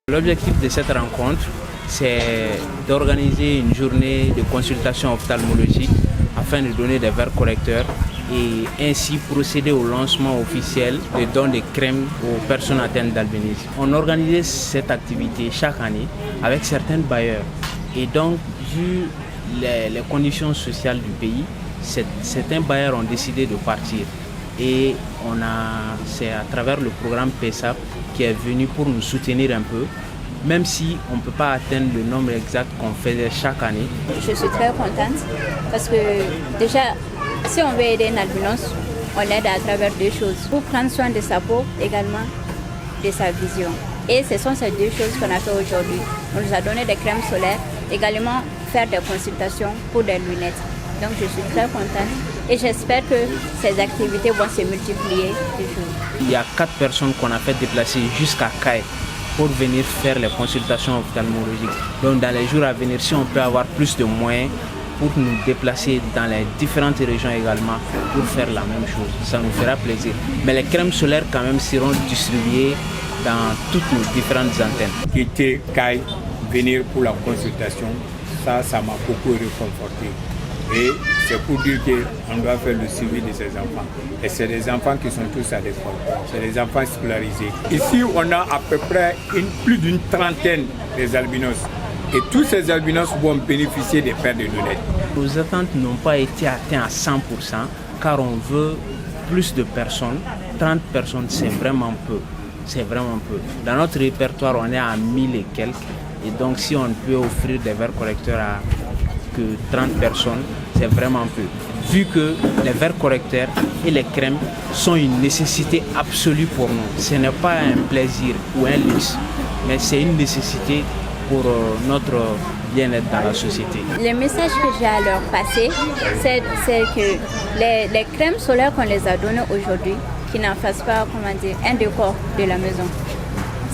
L'objectif de cette rencontre, c'est d'organiser une journée de consultation ophtalmologique afin de donner des verres correcteurs et ainsi procéder au lancement officiel de dons de crèmes aux personnes atteintes d'albinisme. On organisait cette activité chaque année avec certains bailleurs et donc, vu les conditions sociales du pays, certains bailleurs ont décidé de partir. Et c'est à travers le programme PESAP qui est venu pour nous soutenir un peu, même si on ne peut pas atteindre le nombre exact qu'on faisait chaque année. Je suis très contente parce que déjà, si on veut aider un albinos, on l'aide à travers deux choses. Pour prendre soin de sa peau, également de sa vision. Et ce sont ces deux choses qu'on a fait aujourd'hui. On nous a donné des crèmes solaires, également faire des consultations pour des lunettes. Donc je suis très contente et j'espère que ces activités vont se multiplier toujours. Il y a 4 personnes qu'on a fait déplacer jusqu'à Caille pour venir faire les consultations ophtalmologiques. Donc dans les jours à venir, si on peut avoir plus de moyens pour nous déplacer dans les différentes régions également pour faire la même chose, ça nous fera plaisir. Mais les crèmes solaires quand même seront distribuées dans toutes nos différentes antennes. Quitter Caille, venir pour la consultation, ça m'a beaucoup réconforté. Et c'est pour dire qu'on doit faire le suivi de ces enfants. Et c'est des enfants qui sont tous à l'école. C'est des enfants scolarisés. Ici, on a à peu près plus d'une trentaine des albinos. Et tous ces albinos vont bénéficier des paires de lunettes. Nos attentes n'ont pas été atteintes à 100% car on veut plus de personnes. 30 personnes, c'est vraiment peu. C'est vraiment peu. Dans notre répertoire, on est à 1000 et quelques. Et donc, si on peut offrir des verres correcteurs à que 30 personnes, c'est vraiment peu. Vu que les verres correcteurs et les crèmes sont une nécessité absolue pour nous. Ce n'est pas un plaisir ou un luxe, mais c'est une nécessité pour notre bien-être dans la société. Le message que j'ai à leur passer, c'est que les crèmes solaires qu'on les a données aujourd'hui, qu'ils n'en fassent pas, un décor de la maison.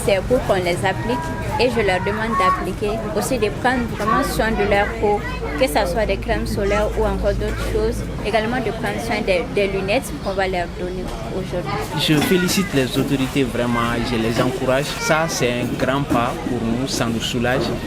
C'est pour qu'on les applique et je leur demande d'appliquer aussi de prendre vraiment soin de leur peau, que ce soit des crèmes solaires ou encore d'autres choses, également de prendre soin des lunettes qu'on va leur donner aujourd'hui. Je félicite les autorités vraiment, je les encourage. Ça c'est un grand pas pour nous, ça nous soulage